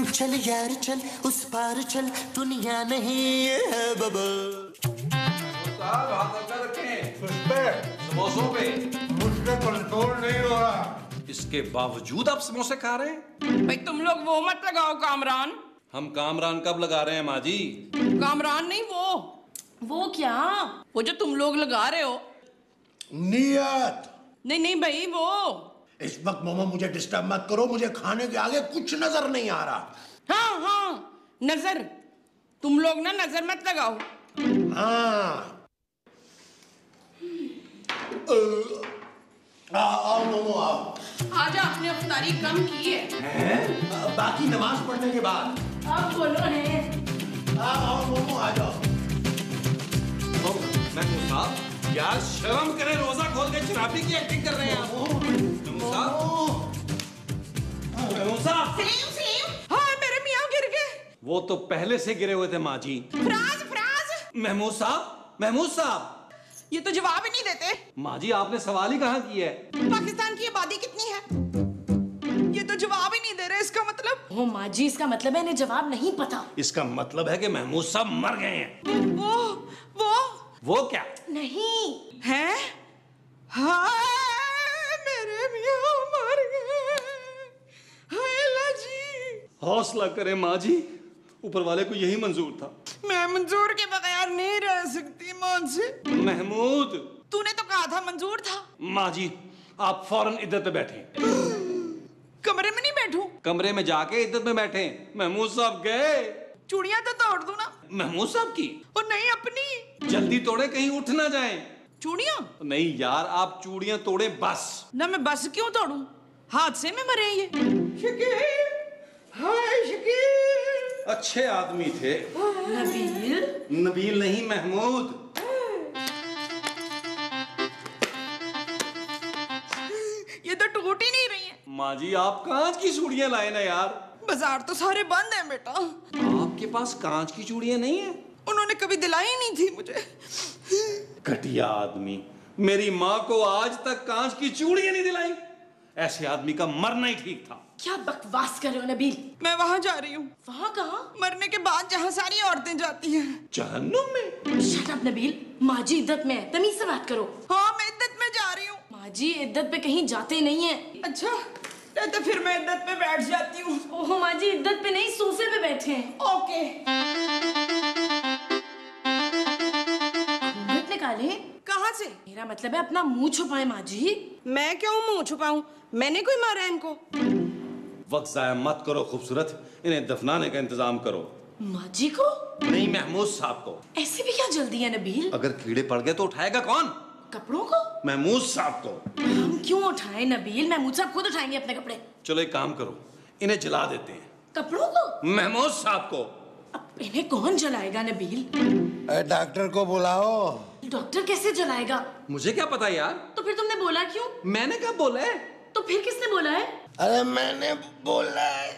चल यार चल उस पार चल, दुनिया नहीं है बबल। साहब हाथ अंदर रखें। उस पे समोसों पे मुझसे कंट्रोल नहीं हो रहा। इसके बावजूद आप समोसे खा रहे हैं? भाई तुम लोग वो मत लगाओ कामरान। हम कामरान कब लगा रहे हैं माँ जी? कामरान नहीं वो क्या, वो जो तुम लोग लगा रहे हो। नियत। नहीं नहीं भाई वो। इस वक्त मामा मुझे डिस्टर्ब मत करो, मुझे खाने के आगे कुछ नजर नहीं आ रहा। हाँ हाँ नजर, तुम लोग ना नजर मत लगाओ। हाँ आओ मामू आओ। आज आपने अफ्तारी कम की है। बाकी नमाज पढ़ने के बाद। आप बोलो है। आओ मामू आ जाओ। महमूद साहब यार शर्म करें, रोजा खोल के शराबी की एक्टिंग कर रहे हैं आप। महमूद साहब हाँ मेरे मियाँ गिर गए। वो तो पहले से गिरे हुए थे माँ जी। फ्राज महमूद साहब ये तो जवाब ही नहीं देते। माँ जी आपने सवाल ही कहाँ किया है? पाकिस्तान की आबादी कितनी है? ये तो जवाब ही नहीं दे रहे। इसका मतलब? ओ माँ जी इसका मतलब है इन्हें जवाब नहीं पता। इसका मतलब है कि महमूद साहब मर गए हैं। वो क्या? नहीं है? हाय मेरे मियाँ मर गए। हाय अल्लाह जी। हौसला करें माँ जी, ऊपर वाले को यही मंजूर था। मैं मंजूर के बगैर नहीं रह सकती मौत से। महमूद तूने तो कहा था मंजूर था। माँ जी आप फौरन इद्दत पे बैठे। कमरे में नहीं बैठूं? कमरे में जाके इद्दत में बैठे। महमूद साहब गए। चूड़ियां तो तोड़ दूं ना। महमूद साहब की? और नहीं अपनी। जल्दी तोड़े कहीं उठ ना जाएं। चूड़ियां? नहीं यार आप चूड़ियां तोड़े बस। ना मैं बस क्यों तोड़ूं? हादसे में मरे ये। शकील, हाय शकील। अच्छे आदमी थे। नबील। नबील नहीं महमूद। ये तो टूट ही नहीं रही है। माँ जी आप कांच की चूड़ियां लाए ना यार। बाजार तो सारे बंद हैं बेटा। आपके पास कांच की चूड़ियां नहीं है? उन्होंने कभी दिलाई नहीं थी मुझे। घटिया आदमी, मेरी माँ को आज तक कांच की चूड़ियां नहीं दिलाई। ऐसे आदमी का मरना ही ठीक था। क्या बकवास कर रहे हो नबील? मैं वहां जा रही हूँ। वहाँ कहाँ? मरने के बाद जहाँ सारी औरतें जाती हैं। जहन्नुम में? शट अप नबील, माँ जी इद्दत में है, तमीज से बात करो। हाँ मैं इद्दत में जा रही हूँ। माँ जी इद्दत पे कहीं जाते नहीं है। अच्छा तो फिर मैं इद्दत पे बैठ जाती हूँ। ओहो माँ जी इद्दत पे नहीं, सोफे पे बैठे हैं। ओके। घूंघट निकाले? कहाँ से? मेरा मतलब है अपना मुंह छुपाए माँ जी। मैं क्यों मुंह छुपाऊं? मैंने कोई मारा है इनको? वक्त जाया मत करो खूबसूरत, इन्हें दफनाने का इंतजाम करो। माँ जी को? नहीं महमूद साहब को। ऐसे भी क्या जल्दी है नबील? अगर कीड़े पड़ गए तो उठाएगा कौन? कपड़ों को? महमूद साहब को। हम क्यों उठाए नबील? महमूद साहब खुद उठाएंगे अपने कपड़े। चलो एक काम करो, इन्हें जला देते हैं। कपड़ों को? महमूद साहब को। अब इन्हें कौन जलाएगा नबील? डॉक्टर को बुलाओ। डॉक्टर कैसे जलाएगा? मुझे क्या पता यार। तो फिर तुमने बोला क्यों? मैंने कब बोला है? तो फिर किसने बोला है? अरे मैंने बोला है।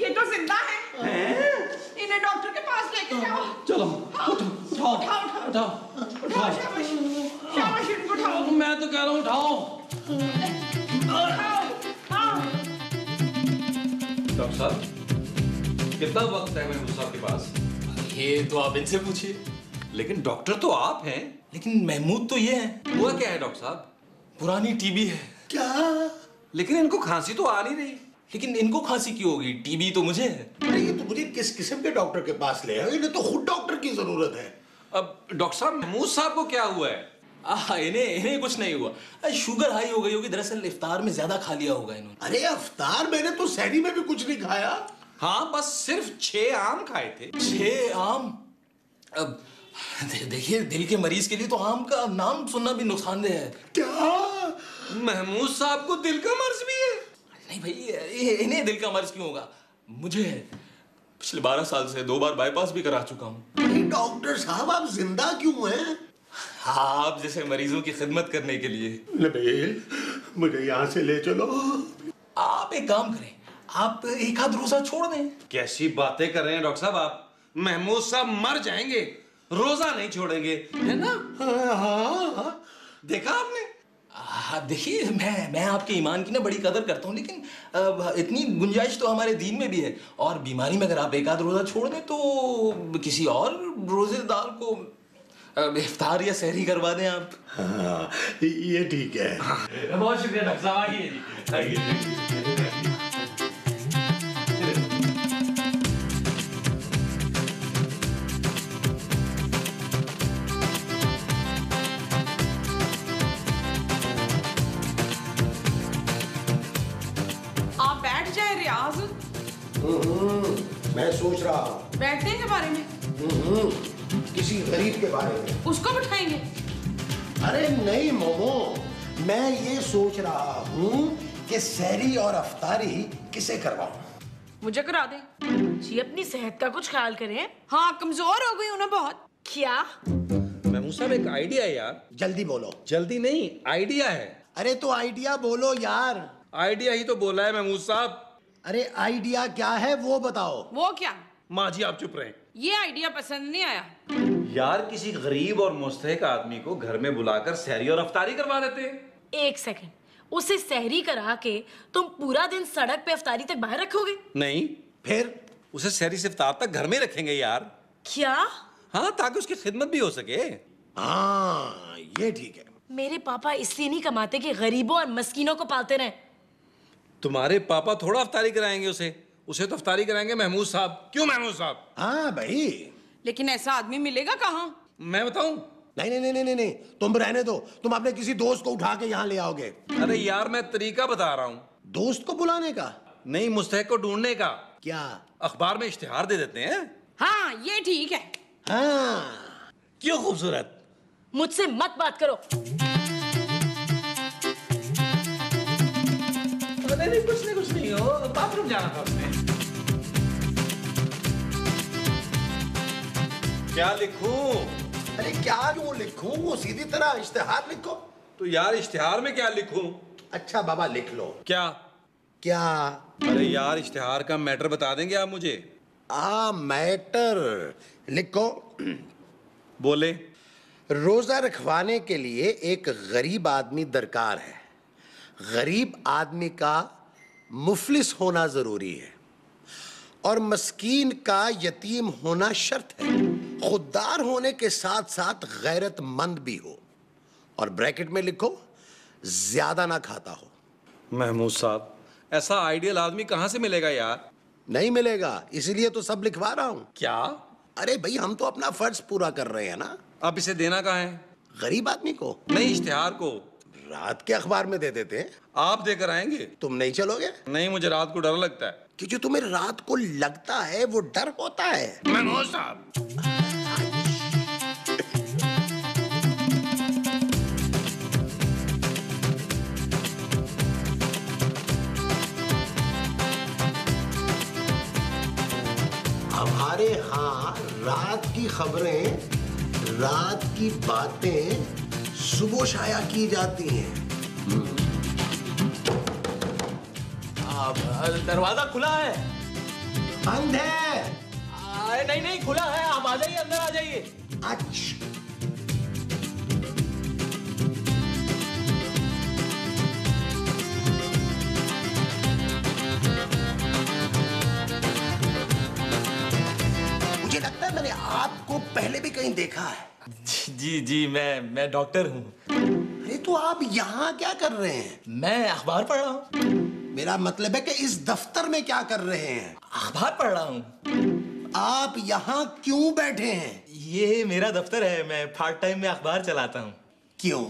ये तो जिंदा है। इन्हें डॉक्टर के पास लेके जाओ। चलो उठाओ उठाओ शाबाश इनको उठाओ। मैं तो कह रहा हूँ उठाओ। डॉक्टर साहब कितना वक्त है महमूद साहब के पास? ये तो आप इनसे पूछिए। लेकिन डॉक्टर तो आप हैं। लेकिन महमूद तो ये है। हुआ क्या है डॉक्टर साहब? पुरानी टीबी है। क्या? लेकिन इनको खांसी तो आ नहीं रही। लेकिन इनको खांसी क्यों होगी? टीबी तो मुझे है। अरे ये तो मुझे किस किस्म के डॉक्टर के पास ले आए? इन्हें तो खुद डॉक्टर की जरूरत है। अब डॉक्टर साहब महमूद साहब को क्या हुआ है? इन्हें कुछ नहीं हुआ। शुगर हाई हो गई होगी, दरअसल इफ्तार में ज्यादा खा लिया होगा इन्होंने। अरे अफ्तार मैंने तो सहरी में भी कुछ नहीं खाया। हाँ बस सिर्फ 6 आम खाए थे। 6 आम? अब देखिए दिल के मरीज के लिए तो आम का नाम सुनना भी नुकसानदेह है। क्या? महमूद साहब को दिल का मर्ज भी है? नहीं भाई, इन्हें दिल का मर्ज क्यों होगा? मुझे है। पिछले 12 साल से 2 बार बाईपास भी करा चुका हूँ। डॉक्टर साहब आप जिंदा क्यों हैं? आप जैसे मरीजों की खिदमत करने के लिए। नबील मुझे यहाँ से ले चलो। आप एक काम करें, आप एक आध रोजा छोड़ दें। कैसी बातें कर रहे हैं डॉक्टर साहब आप? महमूद साहब मर जाएंगे, रोजा नहीं छोड़ेंगे, है ना? हाँ। देखा आपने? हाँ देखिए, मैं आपके ईमान की ना बड़ी कदर करता हूँ, लेकिन इतनी गुंजाइश तो हमारे दीन में भी है। और बीमारी में अगर आप एक आध रोजा छोड़ दें तो किसी और रोजेदार को इफ्तार या सहरी करवा दें आप। हाँ, ये ठीक है। बहुत शुक्रिया डॉक्टर साहब, आइए। आप बैठ जाए रियाज। मैं सोच रहा हूँ बैठने के बारे में, किसी गरीब के बारे में। उसको बिठाएंगे। अरे नहीं मोमो, मैं ये सोच रहा हूँ कि सहरी और अफ्तारी किसे करवाऊं। मुझे करा दे। जी अपनी सेहत का कुछ ख्याल करें। हाँ, कमजोर हो गई हूँ ना बहुत। क्या? महमूद साहब एक आइडिया है यार। जल्दी बोलो। जल्दी नहीं, आइडिया है। अरे तो आइडिया बोलो यार। आइडिया ही तो बोला है महमूद साहब। अरे आइडिया क्या है वो बताओ। वो क्या? माँ जी आप चुप रहे। ये आइडिया पसंद नहीं आया। यार किसी गरीब और मुस्तहिक आदमी को घर में बुलाकर सहरी और अफ्तारी करवा देते। एक सेकंड, उसे सहरी करा के तुम पूरा दिन सड़क पे अफ्तारी तक बाहर रखोगे? नहीं, फिर उसे सहरी से इफ्तार तक घर में ही रखेंगे यार। क्या? हाँ, ताकि उसकी खिदमत भी हो सके। हाँ ये ठीक है। मेरे पापा इसलिए नहीं कमाते कि गरीबों और मस्कीनों को पालते रहे। तुम्हारे पापा थोड़ा अफ्तारी कराएंगे उसे तो अफ्तारी कराएंगे महमूद साहब। क्यों महमूद साहब? हाँ भाई। लेकिन ऐसा आदमी मिलेगा कहाँ? मैं बताऊं? नहीं नहीं नहीं नहीं नहीं, तुम रहने दो। तुम अपने किसी दोस्त को उठा के यहाँ ले आओगे। अरे यार मैं तरीका बता रहा हूँ। दोस्त को बुलाने का? नहीं, मुस्तहिक को ढूंढने का। क्या? अखबार में इश्तिहार दे देते हैं। हाँ ये ठीक है। हाँ क्यों खूबसूरत? मुझसे मत बात करो। नहीं, कुछ नहीं हो, बाथरूम जाना था उसने। क्या लिखूं? अरे क्या क्यों लिखूं, वो सीधी तरह इश्तिहार लिखो। तो यार इश्तिहार में क्या लिखूं? अच्छा बाबा लिख लो। क्या? क्या? अरे यार इश्तिहार का मैटर बता देंगे आप मुझे? मैटर लिखो। बोले। रोजा रखवाने के लिए एक गरीब आदमी दरकार है। गरीब आदमी का मुफलिस होना जरूरी है और मस्कीन का यतीम होना शर्त है। खुददार होने के साथ साथ गैरतमंद भी हो। और ब्रैकेट में लिखो ज्यादा ना खाता हो। महमूद साहब ऐसा आइडियल आदमी कहां से मिलेगा यार? नहीं मिलेगा, इसलिए तो सब लिखवा रहा हूं। क्या? अरे भाई हम तो अपना फर्ज पूरा कर रहे हैं ना। आप इसे देना कहाँ है? गरीब आदमी को नहीं, इश्तिहार को। रात के अखबार में दे देते हैं। आप देकर आएंगे? तुम नहीं चलोगे? नहीं, मुझे रात को डर लगता है। कि जो तुम्हें रात को लगता है वो डर होता है। महमूद साहब हमारे यहाँ रात की खबरें, रात की बातें सुबह शाया की जाती हैं। दरवाजा खुला है। बंद है। नहीं खुला है, आप आ जाइए, अंदर आ जाइए। अच्छा मुझे लगता है मैंने आपको पहले भी कहीं देखा है। जी मैं डॉक्टर हूँ। अरे तो आप यहाँ क्या कर रहे हैं? मैं अखबार पढ़ रहा हूँ। मेरा मतलब है कि इस दफ्तर में क्या कर रहे हैं? अखबार पढ़ रहा हूँ। आप यहाँ क्यों बैठे हैं? ये मेरा दफ्तर है, मैं पार्ट टाइम में अखबार चलाता हूँ। क्यों?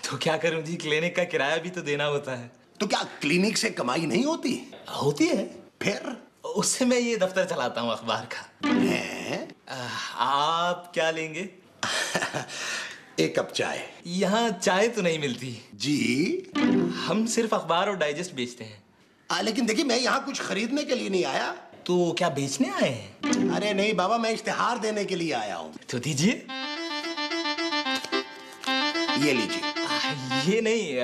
तो क्या करूँ जी, क्लिनिक का किराया भी तो देना होता है। तो क्या क्लिनिक से कमाई नहीं होती? होती है, फिर उससे मैं ये दफ्तर चलाता हूँ अखबार का। है? आप क्या लेंगे? एक कप चाय। यहाँ चाय तो नहीं मिलती जी। हम सिर्फ अखबार और डाइजेस्ट बेचते हैं। लेकिन देखिए मैं यहाँ कुछ खरीदने के लिए नहीं आया। तो क्या बेचने आए हैं? अरे नहीं बाबा, मैं इश्तिहार देने के लिए आया हूँ। तो दीजिए। ये लीजिए। ये नहीं,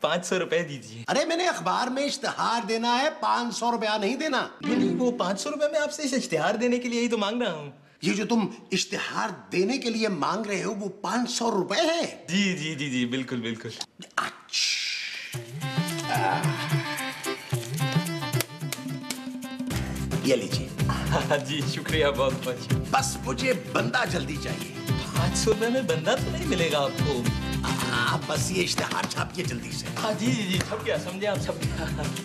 500 रुपए दीजिए। अरे मैंने अखबार में इश्तिहार देना है, 500 रुपया नहीं देना। नहीं, वो 500 रुपए में आपसे इश्तिहार देने के लिए ही तो मांग रहा हूँ। ये जो तुम इश्तिहार देने के लिए मांग रहे हो वो 500 रुपए है? जी जी जी जी, बिल्कुल बिल्कुल। ये लीजिए। जी शुक्रिया बहुत बहुत। बस मुझे बंदा जल्दी चाहिए। 500 रुपए में बंदा तो नहीं मिलेगा आपको। आप बस ये इश्तिहार छापिए जल्दी से। हाँ जी जी जी, छप गया, समझे आप, छप गया।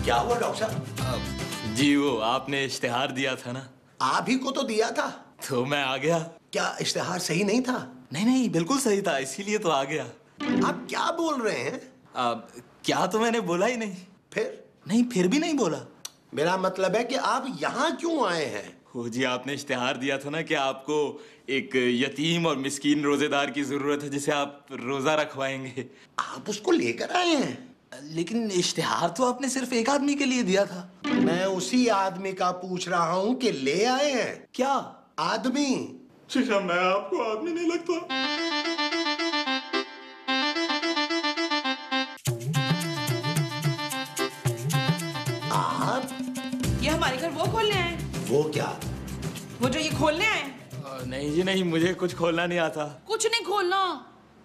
क्या हुआ डॉक्टर साहब? जी वो आपने इश्तिहार दिया था ना। आप ही को तो दिया था। तो मैं आ गया। क्या इश्तिहार सही नहीं था? नहीं नहीं, बिल्कुल सही था, इसीलिए तो आ गया। आप क्या बोल रहे हैं? क्या तो मैंने बोला ही नहीं। फिर? नहीं, फिर भी नहीं बोला। मेरा मतलब है कि आप यहाँ क्यों आए हैं? हो जी, आपने इश्तिहार दिया था ना कि आपको एक यतीम और मिस्कीन रोजेदार की जरूरत है जिसे आप रोजा रखवाएंगे। आप उसको लेकर आए हैं? लेकिन इश्तिहार तो आपने सिर्फ एक आदमी के लिए दिया था। मैं उसी आदमी का पूछ रहा हूँ कि ले आए हैं क्या आदमी? शिशा, मैं आपको आदमी नहीं लगता। आप? ये हमारे घर वो खोलने आए? वो क्या? वो जो ये खोलने आए? नहीं जी नहीं, मुझे कुछ खोलना नहीं आता। कुछ नहीं खोलना,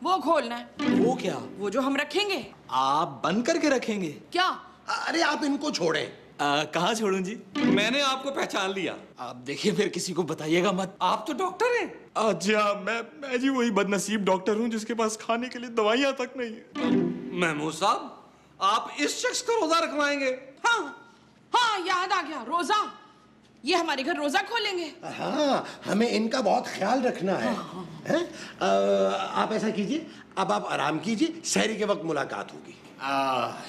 वो खोलना है। वो क्या? वो जो हम रखेंगे। आप बंद करके रखेंगे? क्या? अरे आप इनको छोड़ें। कहाँ छोड़ूं जी? मैंने आपको पहचान लिया। आप देखिए, फिर किसी को बताइएगा मत। आप तो डॉक्टर हैं। अच्छा, मैं जी वही बदनसीब डॉक्टर हूँ जिसके पास खाने के लिए दवाइयाँ तक नहीं है। महमूद साहब, आप इस शख्स का रोजा रखवाएंगे? हाँ हाँ, याद आ गया, रोजा। ये हमारे घर रोजा खोलेंगे। हाँ, हमें इनका बहुत ख्याल रखना है। हैं? आप ऐसा कीजिए, अब आप आराम कीजिए, सहरी के वक्त मुलाकात होगी।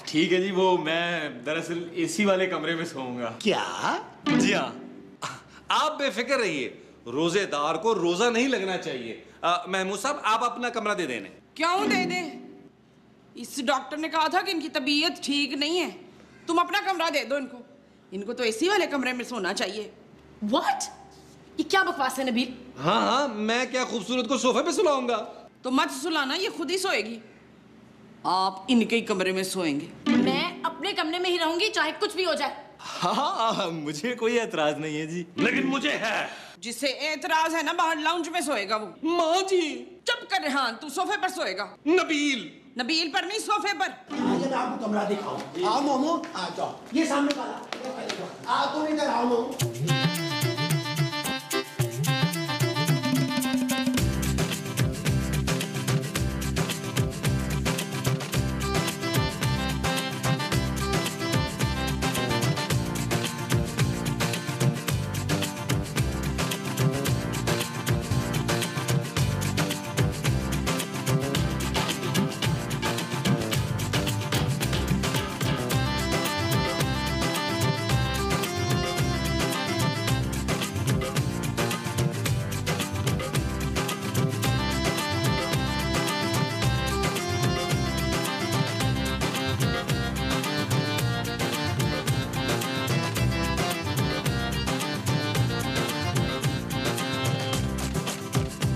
ठीक है जी, वो मैं दरअसल एसी वाले कमरे में सोऊंगा। क्या? जी हाँ। आप बेफिक्र रहिए, रोजेदार को रोजा नहीं लगना चाहिए। महमूद साहब, आप अपना कमरा दे देने। क्यों दे दे? इस डॉक्टर ने कहा था कि इनकी तबीयत ठीक नहीं है, तुम अपना कमरा दे दो इनको। इनको तो एसी वाले कमरे में सोना चाहिए। What? ये क्या बकवास है नबील? हाँ हाँ, मैं क्या खूबसूरत को सोफे पे सुलाऊंगा? तो मत सुलाना, ये खुद ही सोएगी। आप इनके ही कमरे में सोएंगे। मैं अपने कमरे में ही रहूंगी, चाहे कुछ भी हो जाए। हाँ, मुझे कोई एतराज नहीं है जी। लेकिन मुझे है। जिसे एतराज है ना, बाहर लाउंज में सोएगा वो। माँ जी। चुप कर रेहान, तू सोफे पर सोएगा। नबील। नबील पर नहीं, सोफे पर। मैं आपको कमरा दिखाऊं। आओ मोमो, आ जाओ। ये सामने वाला। आ तुम इधर आओ मोमो।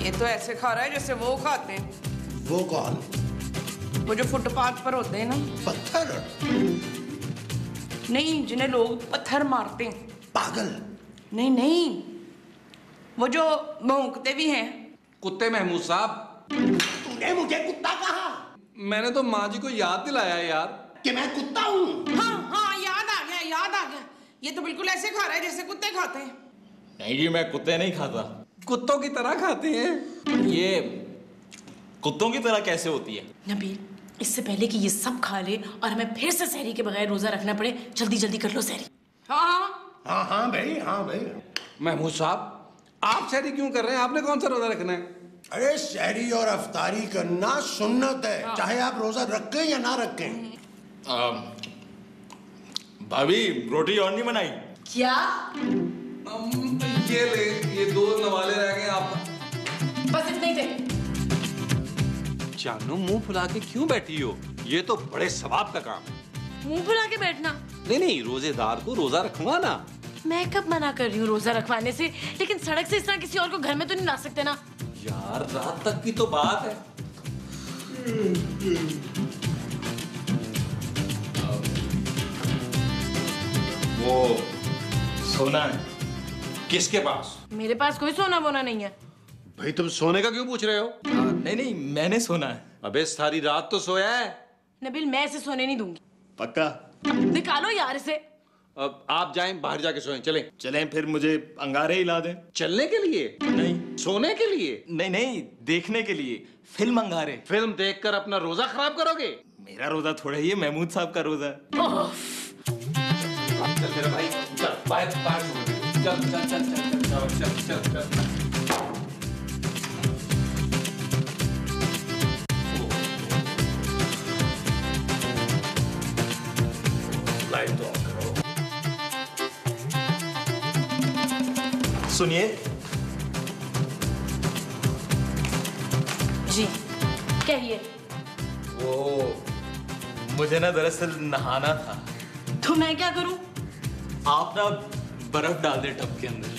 ये तो ऐसे खा रहा है जैसे वो खाते हैं। वो कौन? वो जो फुटपाथ पर होते हैं ना। पत्थर? नहीं, जिन्हें लोग पत्थर मारते हैं। पागल? नहीं नहीं, वो जो भौंकते भी हैं। कुत्ते महमूद साहब। तूने मुझे कुत्ता कहा? मैंने तो माँ जी को याद दिलाया यार कि मैं कुत्ता हूँ। हाँ हाँ, याद आ गया, याद आ गया। ये तो बिल्कुल ऐसे खा रहा है जैसे कुत्ते खाते हैं। नहीं जी, मैं कुत्ते नहीं खाता। कुत्तों की तरह खाते हैं। ये कुत्तों की तरह कैसे होती है? नबील, इससे पहले कि ये सब खा ले और हमें फिर से सहरी के बगैर रोजा रखना पड़े, जल्दी जल्दी कर लो सहरी। हाँ हाँ हाँ हाँ भाई, हाँ भाई। महमूद साहब, आप सहरी क्यों कर रहे हैं? आपने कौन सा रोजा रखना है? अरे सहरी और अफ्तारी करना सुन्नत है, चाहे आप रोजा रखें या ना रखें। भाभी, रोटी और नहीं बनाई? क्या? ये ले, ये 2 नवाले रह गए आप। बस इतने ही थे। जानू, मुंह फुला के क्यों बैठी हो? ये तो बड़े सवाब का काम है। मुंह फुला के बैठना? नहीं नहीं, रोजेदार को रोजा रखवाना। मैं कब मना कर रही हूँ रोजा रखवाने से, लेकिन सड़क से इस तरह किसी और को घर में तो नहीं ला सकते ना। यार रात तक की तो बात है। वो सोना है किसके पास? मेरे पास कोई सोना वोना नहीं है। भाई तुम सोने का क्यों पूछ रहे हो? नहीं नहीं, मैंने सोना है। अबे सारी रात तो सोया है। नबील, मैं इसे सोने नहीं दूंगी। पक्का? निकालो यार इसे। अब आप जाएं, बाहर जाके सोएं। चलें। चलें फिर, मुझे अंगारे हिला दें। चलने के लिए नहीं सोने के लिए? नहीं नहीं, देखने के लिए फिल्म अंगारे। फिल्म देखकर अपना रोजा खराब करोगे? मेरा रोजा थोड़ा ही है, महमूद साहब का रोजा है। चल मेरा भाई, चल बाहर बाहर चल चल चल चल चल चल चल चल। लाइट तो ऑन करो। सुनिए जी कहिए। वो मुझे ना दरअसल नहाना था। तो मैं क्या करूं? आप ना बर्फ डाल दे टब के अंदर।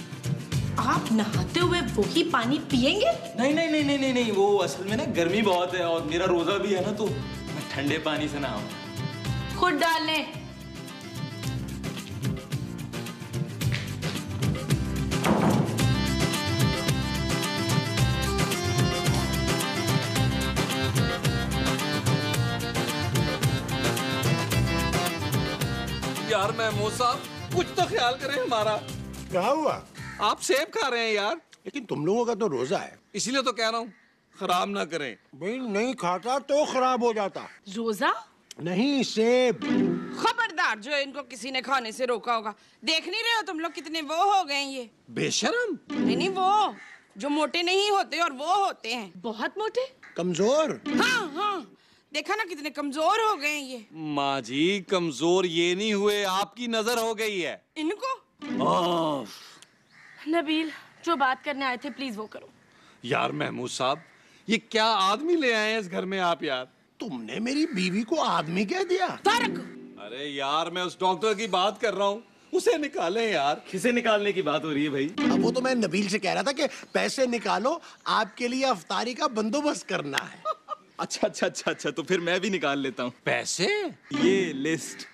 आप नहाते हुए वही पानी पिएंगे? नहीं नहीं नहीं नहीं नहीं नहीं, वो असल में ना गर्मी बहुत है और मेरा रोजा भी है ना, तो मैं ठंडे पानी से नहाऊं। खुद डाल लें। यार महमूद साहब, कुछ तो ख्याल करें हमारा। क्या हुआ? आप सेब खा रहे हैं यार। लेकिन तुम लोगों का तो रोजा है। इसीलिए तो कह रहा हूँ खराब ना करें। भाई नहीं खाता तो खराब हो जाता। रोजा? नहीं, सेब। खबरदार, जो इनको किसी ने खाने से रोका होगा। देख नहीं रहे हो तुम लोग कितने वो हो गए हैं ये? बेशरम। नहीं नहीं, वो जो मोटे नहीं होते और वो होते हैं बहुत मोटे। कमजोर। हाँ हाँ, देखा ना कितने कमजोर हो गए हैं ये। माँ जी, कमजोर ये नहीं हुए, आपकी नजर हो गई है इनको। नबील, जो बात करने आए थे प्लीज वो करो। यार महमूद साहब, ये क्या आदमी ले आए हैं इस घर में आप यार? तुमने मेरी बीवी को आदमी कह दिया? फर्क। अरे यार, मैं उस डॉक्टर की बात कर रहा हूँ, उसे निकालें यार। किसे निकालने की बात हो रही है भाई? अब वो तो मैं नबील से कह रहा था कि पैसे निकालो, आपके लिए अफ्तारी का बंदोबस्त करना है। अच्छा अच्छा अच्छा अच्छा, तो फिर मैं भी निकाल लेता हूँ पैसे? ये लिस्ट।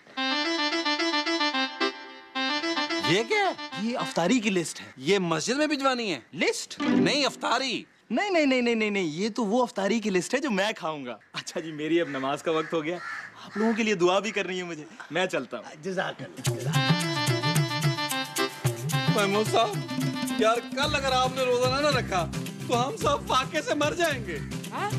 ये क्या है? ये अफ्तारी की लिस्ट है। ये मस्जिद में भिजवानी है? लिस्ट? नहीं, अफ्तारी। नहीं नहीं नहीं नहीं नहीं नहीं, ये तो वो अफ्तारी की लिस्ट है जो मैं खाऊंगा। अच्छा जी, मेरी अब नमाज का वक्त हो गया। आप लोगों के लिए दुआ भी करनी है मुझे। मैं चलता हूँ। जज़ाकल्लाह। महमूद साहब, यार कल अगर आपने रोजा ना रखा तो हम सब फाके से मर जाएंगे। हाँ?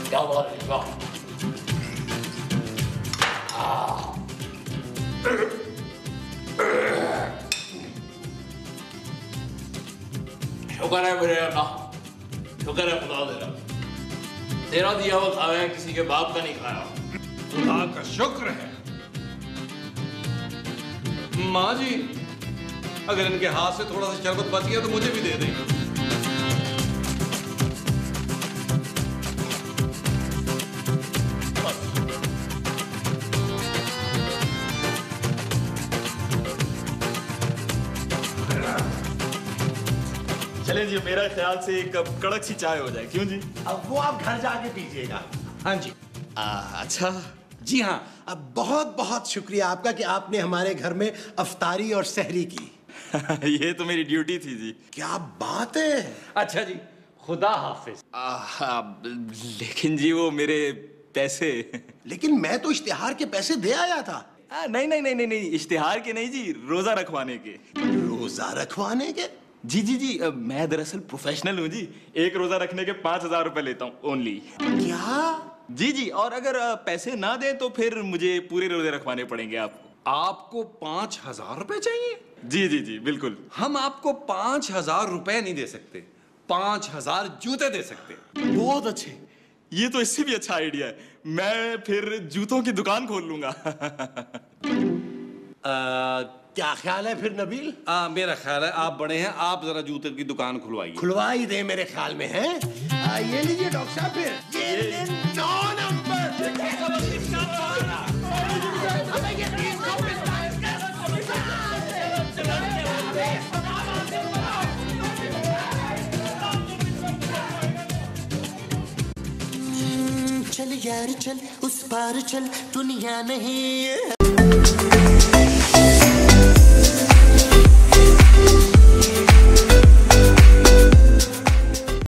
क्या बात है? वाह। शुक्र है मेरे अल्लाह, शुक्र है खुदा तेरा। तेरा दिया हुआ खाया है, किसी के बाप का नहीं खाया। खुदा का शुक्र है। माँ जी, अगर इनके हाथ से थोड़ा सा शरबत बच गया तो मुझे भी दे देंगे। चलें जी, मेरा ख्याल से एक कप कड़क सी चाय हो जाए, क्यों जी? अब वो आप घर जाके पीजिएगा। हाँ जी। अच्छा जी हाँ, अब बहुत बहुत शुक्रिया आपका कि आपने हमारे घर में अफ्तारी और सहरी की। ये तो मेरी ड्यूटी थी जी। क्या बात है। अच्छा जी, खुदा हाफिज। लेकिन जी वो मेरे पैसे। लेकिन मैं तो इश्तिहार के पैसे दे आया था। नहीं नहीं नहीं नहीं नहीं, इश्तिहार के नहीं जी, रोजा रखवाने के। रोजा रखवाने के? जी जी जी, मैं दरअसल प्रोफेशनल हूँ जी। एक रोजा रखने के 5,000 रुपए लेता हूँ ओनली। क्या? जी जी, और अगर पैसे ना दें तो फिर मुझे पूरे रोजे रखवाने पड़ेंगे आपको। आपको 5,000 रुपए चाहिए? जी जी जी बिल्कुल। हम आपको 5,000 रुपए नहीं दे सकते, 5,000 जूते दे सकते। बहुत अच्छे, ये तो इससे भी अच्छा आइडिया है। मैं फिर जूतों की दुकान खोल लूंगा। क्या ख्याल है फिर नबील? मेरा ख्याल है आप बड़े हैं, आप जरा जूते की दुकान खुलवाइए। खुलवा ही दे मेरे ख्याल में है। ये लीजिए डॉक्टर साहब, फिर ये 9 नंबर। चल यार चल, उस पार चल, दुनिया नहीं है।